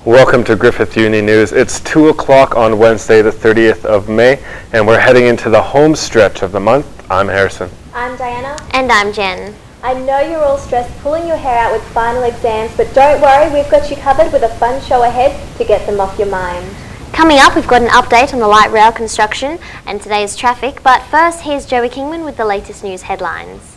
Welcome to Griffith Uni News. It's 2 o'clock on Wednesday, the 30th of May, and we're heading into the home stretch of the month. I'm Harrison. I'm Diana. And I'm Jen. I know you're all stressed pulling your hair out with final exams, but don't worry, we've got you covered with a fun show ahead to get them off your mind. Coming up, we've got an update on the light rail construction and today's traffic, but first here's Joey Kingman with the latest news headlines.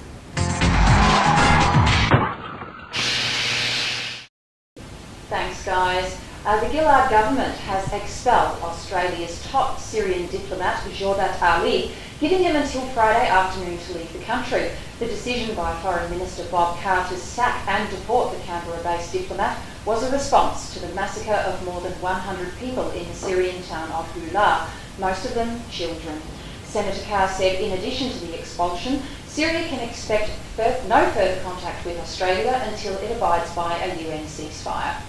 Thanks, guys. The Gillard government has expelled Australia's top Syrian diplomat, Jawdat Ali, giving him until Friday afternoon to leave the country. The decision by Foreign Minister Bob Carr to sack and deport the Canberra-based diplomat was a response to the massacre of more than 100 people in the Syrian town of Hula, most of them children. Senator Carr said in addition to the expulsion, Syria can expect no further contact with Australia until it abides by a UN ceasefire.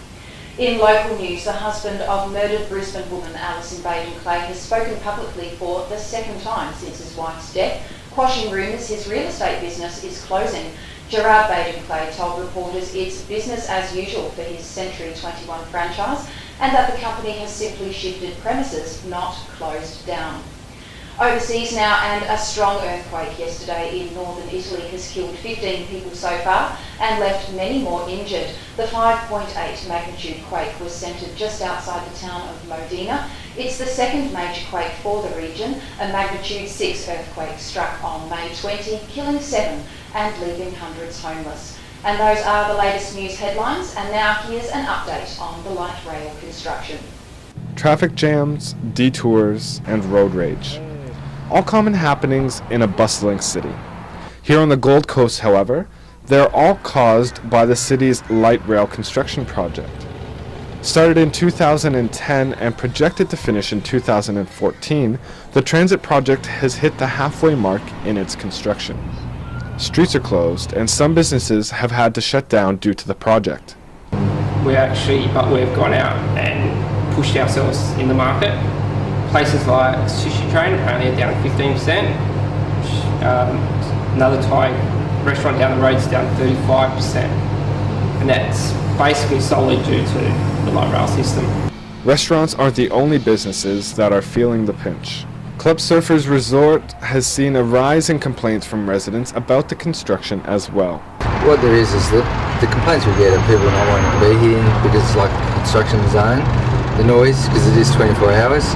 In local news, the husband of murdered Brisbane woman Alison Baden-Clay has spoken publicly for the second time since his wife's death, quashing rumours his real estate business is closing. Gerard Baden-Clay told reporters it's business as usual for his Century 21 franchise and that the company has simply shifted premises, not closed down. Overseas now, and a strong earthquake yesterday in northern Italy has killed 15 people so far and left many more injured. The 5.8 magnitude quake was centred just outside the town of Modena. It's the second major quake for the region. A magnitude 6 earthquake struck on May 20, killing 7 and leaving hundreds homeless. And those are the latest news headlines, and now here's an update on the light rail construction. Traffic jams, detours, and road rage. All common happenings in a bustling city. Here on the Gold Coast, however, they're all caused by the city's light rail construction project. Started in 2010 and projected to finish in 2014, the transit project has hit the halfway mark in its construction. Streets are closed and some businesses have had to shut down due to the project. We've gone out and pushed ourselves in the market. Places like Sushi Train apparently are down 15%. Another Thai restaurant down the road is down 35%. And that's basically solely due to the light rail system. Restaurants aren't the only businesses that are feeling the pinch. Club Surfers Resort has seen a rise in complaints from residents about the construction as well. What there is the complaints we get are people not wanting to be here because it's like a construction zone. The noise, because it is 24 hours.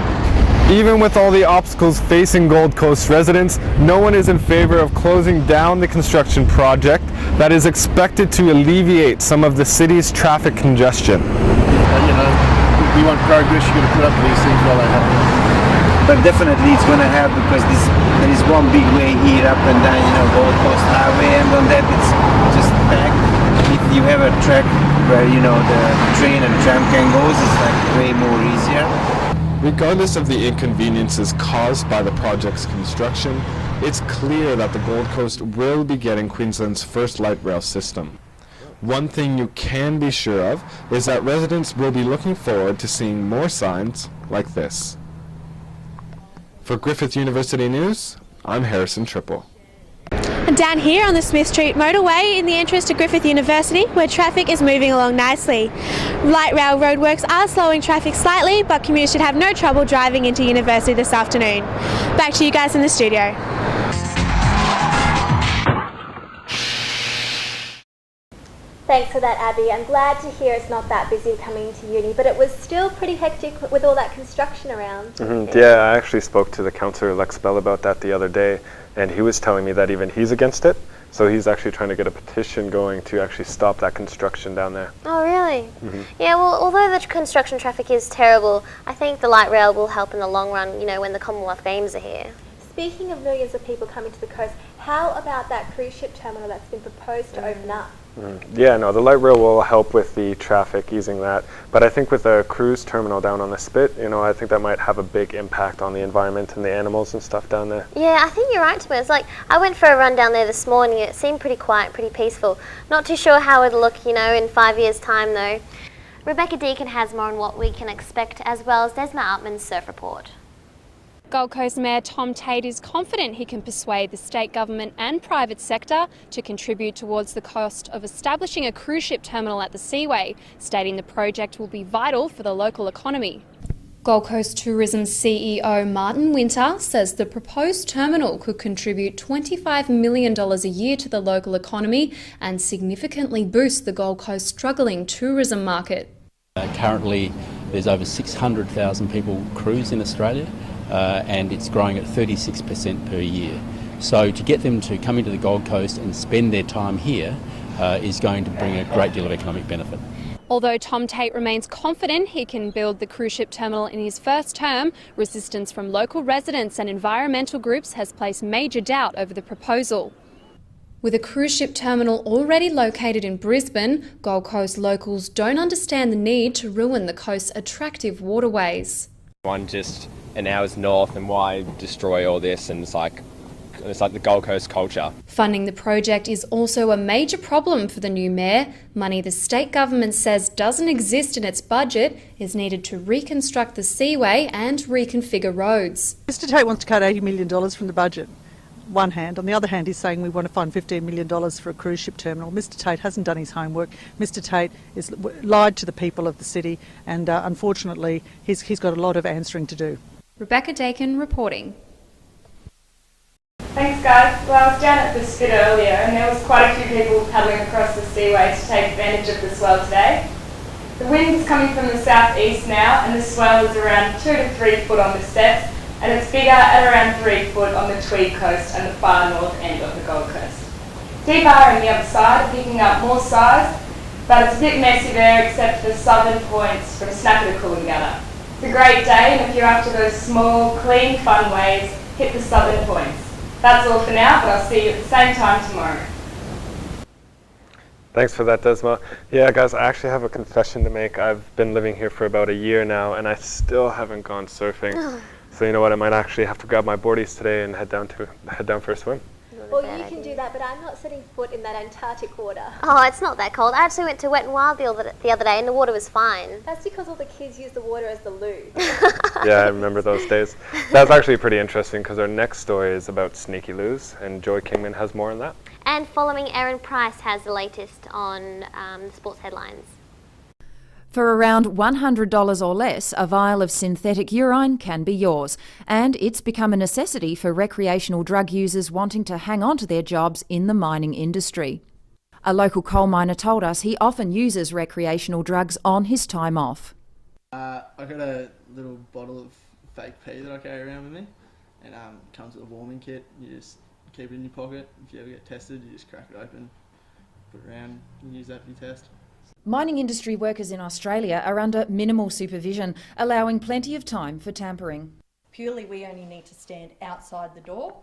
Even with all the obstacles facing Gold Coast residents, no one is in favor of closing down the construction project that is expected to alleviate some of the city's traffic congestion. We want progress, you've got to put up with these things while they happen. But definitely it's going to happen because there is one big way here up and down, Gold Coast Highway, and on that it's just packed. If you have a track where, the train and tram can go, it's like way more easier. Regardless of the inconveniences caused by the project's construction, it's clear that the Gold Coast will be getting Queensland's first light rail system. One thing you can be sure of is that residents will be looking forward to seeing more signs like this. For Griffith University News, I'm Harrison Triple. Down here on the Smith Street motorway in the entrance to Griffith University, where traffic is moving along nicely. Light rail roadworks are slowing traffic slightly, but commuters should have no trouble driving into university this afternoon. Back to you guys in the studio. Thanks for that, Abby. I'm glad to hear it's not that busy coming to uni, but it was still pretty hectic with all that construction around. Yeah, I actually spoke to the councillor Lex Bell about that the other day, and he was telling me that even he's against it. So he's actually trying to get a petition going to actually stop that construction down there. Oh, really? Yeah, well, although the construction traffic is terrible, I think the light rail will help in the long run, when the Commonwealth Games are here. Speaking of millions of people coming to the coast, how about that cruise ship terminal that's been proposed to open up? Yeah, no, the light rail will help with the traffic, easing that. But I think with a cruise terminal down on the Spit, I think that might have a big impact on the environment and the animals and stuff down there. Yeah, I think you're right, Thomas. I went for a run down there this morning. It seemed pretty quiet, pretty peaceful. Not too sure how it'll look, in 5 years' time, though. Rebecca Deacon has more on what we can expect, as well as Desma Altman's surf report. Gold Coast Mayor Tom Tate is confident he can persuade the state government and private sector to contribute towards the cost of establishing a cruise ship terminal at the Seaway, stating the project will be vital for the local economy. Gold Coast Tourism CEO Martin Winter says the proposed terminal could contribute $25 million a year to the local economy and significantly boost the Gold Coast's struggling tourism market. Currently, there's over 600,000 people cruise in Australia, and it's growing at 36% per year. So to get them to come into the Gold Coast and spend their time here is going to bring a great deal of economic benefit. Although Tom Tate remains confident he can build the cruise ship terminal in his first term, resistance from local residents and environmental groups has placed major doubt over the proposal. With a cruise ship terminal already located in Brisbane, Gold Coast locals don't understand the need to ruin the coast's attractive waterways. One just an hour's north, and why destroy all this? And it's like the Gold Coast culture. Funding the project is also a major problem for the new mayor. Money the state government says doesn't exist in its budget is needed to reconstruct the Seaway and reconfigure roads. Mr Tate wants to cut $80 million from the budget. One hand. On the other hand, he's saying we want to fund $15 million for a cruise ship terminal. Mr Tate hasn't done his homework. Mr Tate has lied to the people of the city, and unfortunately he's got a lot of answering to do. Rebecca Dakin reporting. Thanks guys. Well, I was down at the spit earlier and there was quite a few people paddling across the Seaway to take advantage of the swell today. The wind is coming from the southeast now and the swell is around 2 to 3 foot on the steps, and it's bigger at around 3 foot on the Tweed coast and the far north end of the Gold Coast. Deep Bar and the other side are picking up more size, but it's a bit messy there except for southern points from Snapper to Coolangatta. It's a great day, and if you're after those small, clean, fun waves, hit the southern points. That's all for now, but I'll see you at the same time tomorrow. Thanks for that, Desma. Yeah, guys, I actually have a confession to make. I've been living here for about a year now, and I still haven't gone surfing. So you know what? I might actually have to grab my boardies today and head down for a swim. Well, you can do that, but I'm not setting foot in that Antarctic water. Oh, it's not that cold. I actually went to Wet n Wild the other day and the water was fine. That's because all the kids use the water as the loo. Yeah, I remember those days. That's actually pretty interesting because our next story is about sneaky loos, and Joy Kingman has more on that. And following Erin Price has the latest on the sports headlines. For around $100 or less, a vial of synthetic urine can be yours, and it's become a necessity for recreational drug users wanting to hang on to their jobs in the mining industry. A local coal miner told us he often uses recreational drugs on his time off. I got a little bottle of fake pee that I carry around with me, and it comes with a warming kit. You just keep it in your pocket. If you ever get tested, you just crack it open, put it around, and use that for your test. Mining industry workers in Australia are under minimal supervision, allowing plenty of time for tampering. Purely, we only need to stand outside the door.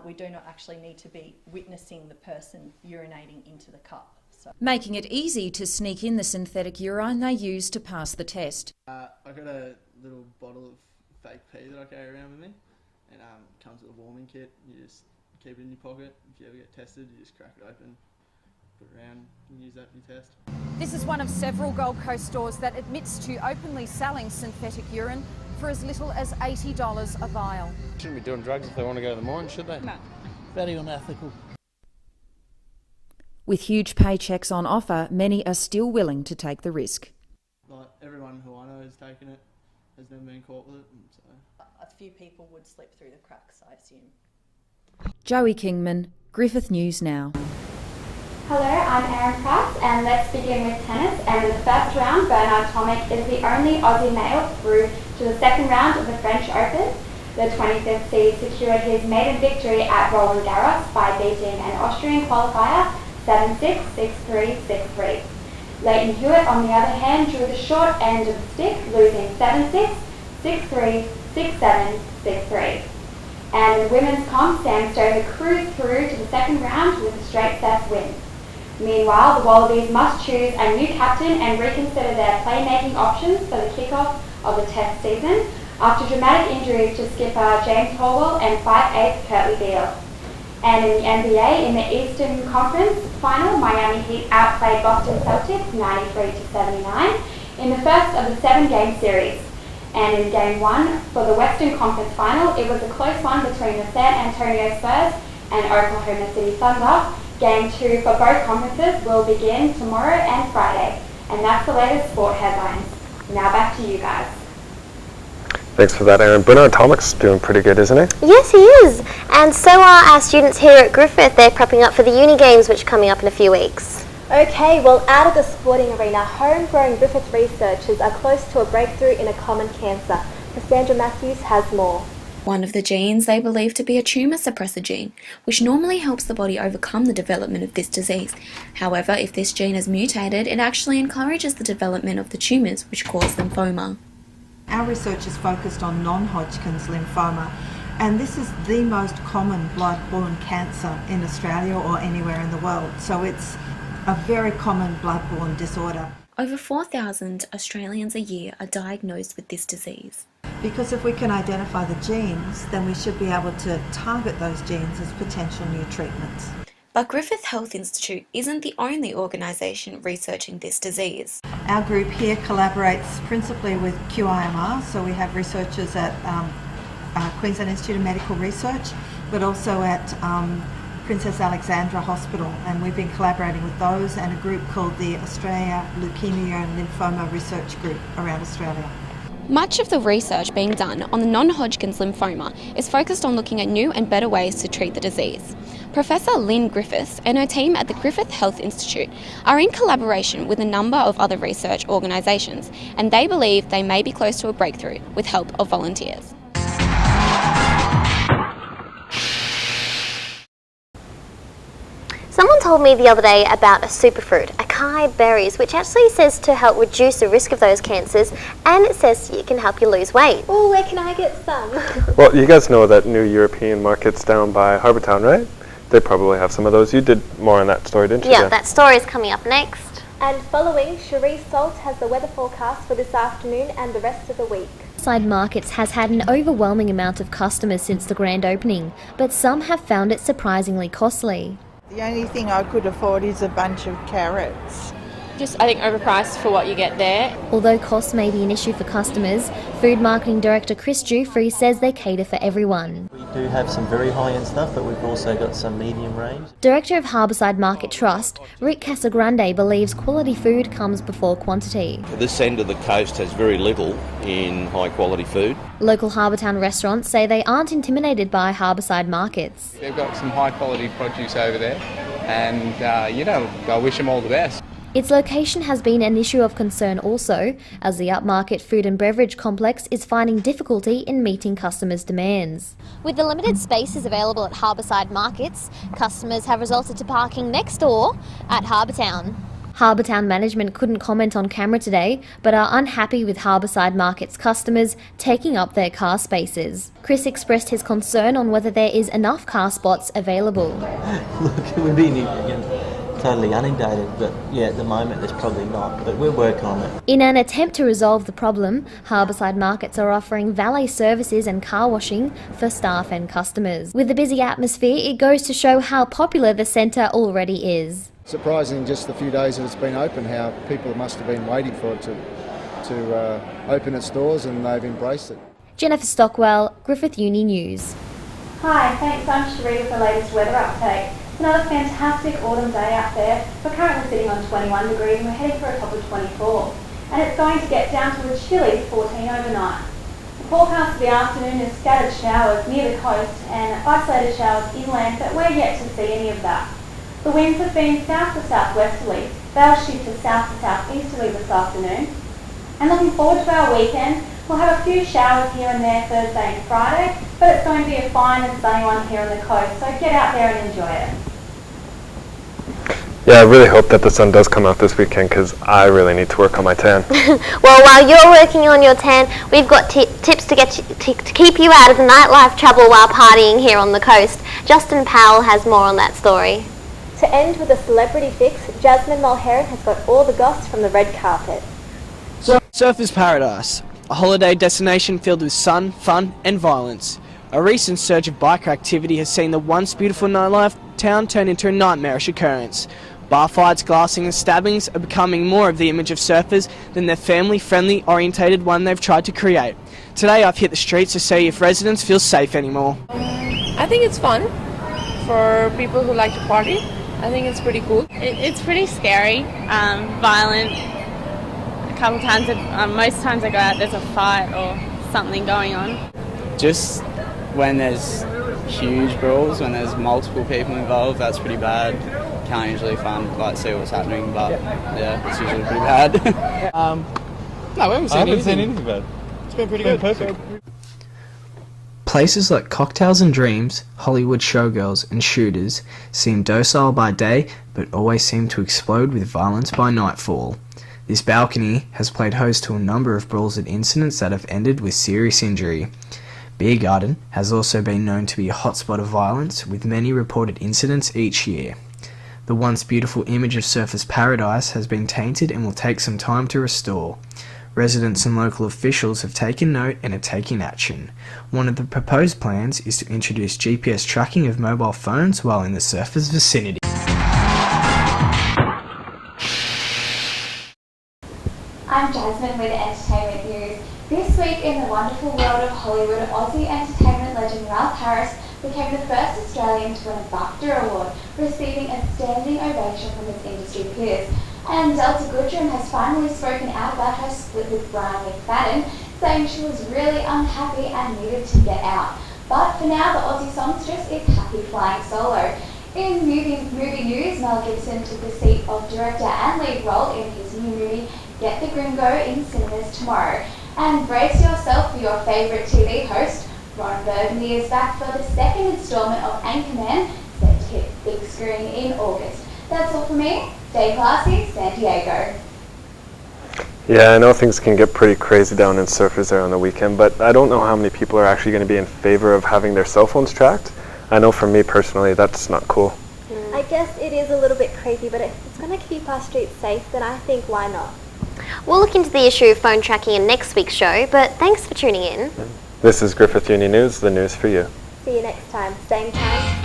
We do not actually need to be witnessing the person urinating into the cup. So. Making it easy to sneak in the synthetic urine they use to pass the test. I got a little bottle of fake pee that I carry around with me, and it comes with a warming kit. You just keep it in your pocket. If you ever get tested, you just crack it open, put it around, and use that for your test. This is one of several Gold Coast stores that admits to openly selling synthetic urine for as little as $80 a vial. Shouldn't be doing drugs if they want to go to the mine, should they? No. Very unethical. With huge paychecks on offer, many are still willing to take the risk. Like everyone who I know has taken it has never been caught with it. So. A few people would slip through the cracks, I assume. Joey Kingman, Griffith News Now. Hello, I'm Erin Price, and let's begin with tennis. And in the first round, Bernard Tomic is the only Aussie male through to the second round of the French Open. The 25th seed secured his maiden victory at Roland Garros by beating an Austrian qualifier 7-6, 6-3, 6-3. Leighton Hewitt, on the other hand, drew the short end of the stick, losing 7-6, 6-3, 6-7, 6-3. And in the women's comp, Sam Stover cruised through to the second round with a straight set win. Meanwhile, the Wallabies must choose a new captain and reconsider their playmaking options for the kickoff of the Test season after dramatic injuries to skipper James Horwell and 5'8" Kurtley Beale. And in the NBA, in the Eastern Conference Final, Miami Heat outplayed Boston Celtics 93-79 in the first of the 7-game series. And in Game 1 for the Western Conference Final, it was a close one between the San Antonio Spurs and Oklahoma City Thunder. Game 2 for both conferences will begin tomorrow and Friday. And that's the latest sport headlines. Now back to you guys. Thanks for that, Aaron. Bernard Tomic's doing pretty good, isn't he? Yes, he is. And so are our students here at Griffith. They're prepping up for the Uni Games, which are coming up in a few weeks. Okay, well, out of the sporting arena, homegrown Griffith researchers are close to a breakthrough in a common cancer. Cassandra Matthews has more. One of the genes they believe to be a tumour suppressor gene, which normally helps the body overcome the development of this disease. However, if this gene is mutated, it actually encourages the development of the tumours which cause lymphoma. Our research is focused on non-Hodgkin's lymphoma, and this is the most common blood-borne cancer in Australia or anywhere in the world. So it's a very common blood-borne disorder. Over 4,000 Australians a year are diagnosed with this disease. Because if we can identify the genes, then we should be able to target those genes as potential new treatments. But Griffith Health Institute isn't the only organisation researching this disease. Our group here collaborates principally with QIMR, so we have researchers at Queensland Institute of Medical Research, but also at Princess Alexandra Hospital, and we've been collaborating with those and a group called the Australia Leukemia and Lymphoma Research Group around Australia. Much of the research being done on the non-Hodgkin's lymphoma is focused on looking at new and better ways to treat the disease. Professor Lynn Griffiths and her team at the Griffith Health Institute are in collaboration with a number of other research organisations, and they believe they may be close to a breakthrough with help of volunteers. Someone told me the other day about a superfruit, acai berries, which actually says to help reduce the risk of those cancers, and it says it can help you lose weight. Oh, where can I get some? Well, you guys know that new European market's down by Harbour Town, right? They probably have some of those. You did more on that story, didn't you? Yeah, that story is coming up next. And following, Cherise Salt has the weather forecast for this afternoon and the rest of the week. Side Markets has had an overwhelming amount of customers since the grand opening, but some have found it surprisingly costly. The only thing I could afford is a bunch of carrots. Just, I think, overpriced for what you get there. Although cost may be an issue for customers, Food Marketing Director Chris Jufrey says they cater for everyone. We do have some very high-end stuff, but we've also got some medium range. Director of Harbourside Market Trust, Rick Casagrande, believes quality food comes before quantity. This end of the coast has very little in high-quality food. Local Harbour Town restaurants say they aren't intimidated by Harbourside markets. They've got some high-quality produce over there, and I wish them all the best. Its location has been an issue of concern also, as the upmarket food and beverage complex is finding difficulty in meeting customers' demands. With the limited spaces available at Harbourside Markets, customers have resorted to parking next door at Harbour Town. Harbour Town management couldn't comment on camera today, but are unhappy with Harbourside Market's customers taking up their car spaces. Chris expressed his concern on whether there is enough car spots available. Look, we're being totally inundated, but yeah, at the moment there's probably not, but we're working on it. In an attempt to resolve the problem, Harbourside Markets are offering valet services and car washing for staff and customers. With the busy atmosphere, it goes to show how popular the centre already is. Surprising just the few days that it's been open, how people must have been waiting for it to open its doors, and they've embraced it. Jennifer Stockwell, Griffith Uni News. Hi, thanks. I'm Cherie with the latest weather update. It's another fantastic autumn day out there. We're currently sitting on 21 degrees and we're heading for a top of 24. And it's going to get down to a chilly 14 overnight. The forecast for the afternoon is scattered showers near the coast and isolated showers inland, but we're yet to see any of that. The winds have been south to southwesterly. They'll shift to south to southeasterly this afternoon. And looking forward to our weekend, we'll have a few showers here and there Thursday and Friday, but it's going to be a fine and sunny one here on the coast, so get out there and enjoy it. Yeah, I really hope that the sun does come out this weekend because I really need to work on my tan. Well, while you're working on your tan, we've got tips to get to keep you out of the nightlife trouble while partying here on the coast. Justin Powell has more on that story. To end with a celebrity fix, Jasmine Mulheron has got all the goss from the red carpet. Surfers Paradise, a holiday destination filled with sun, fun and violence. A recent surge of biker activity has seen the once beautiful nightlife town turn into a nightmarish occurrence. Bar fights, glassing and stabbings are becoming more of the image of surfers than their family-friendly orientated one they've tried to create. Today I've hit the streets to see if residents feel safe anymore. I think it's fun for people who like to party. I think it's pretty cool. It's pretty scary, violent. A couple times, most times I go out, there's a fight or something going on. Just when there's huge brawls, when there's multiple people involved, that's pretty bad. Can't usually see what's happening, but yeah, it's usually pretty bad. No, we haven't seen anything bad. It's been pretty good. Perfect. Places like Cocktails and Dreams, Hollywood Showgirls and Shooters seem docile by day but always seem to explode with violence by nightfall. This balcony has played host to a number of brawls and incidents that have ended with serious injury. Beer Garden has also been known to be a hotspot of violence, with many reported incidents each year. The once beautiful image of Surfers Paradise has been tainted and will take some time to restore. Residents and local officials have taken note and are taking action. One of the proposed plans is to introduce GPS tracking of mobile phones while in the surfers' vicinity. I'm Jasmine with Entertainment News. This week in the wonderful world of Hollywood, Aussie entertainment legend Ralph Harris became the first Australian to win a BAFTA award, receiving a standing ovation from his industry peers. And Delta Goodrem has finally spoken out about her split with Brian McFadden, saying she was really unhappy and needed to get out. But for now, the Aussie songstress is happy flying solo. In movie news, Mel Gibson took the seat of director and lead role in his new movie Get the Gringo in cinemas tomorrow. And brace yourself for your favourite TV host. Ron Burgundy is back for the second instalment of Anchorman, set to hit big screen in August. That's all from me. Stay classy, San Diego. Yeah, I know things can get pretty crazy down in Surfers there on the weekend, but I don't know how many people are actually going to be in favor of having their cell phones tracked. I know for me personally, that's not cool. I guess it is a little bit crazy, but if it's going to keep our streets safe, then I think why not? We'll look into the issue of phone tracking in next week's show, but thanks for tuning in. This is Griffith Uni News, the news for you. See you next time. Same time.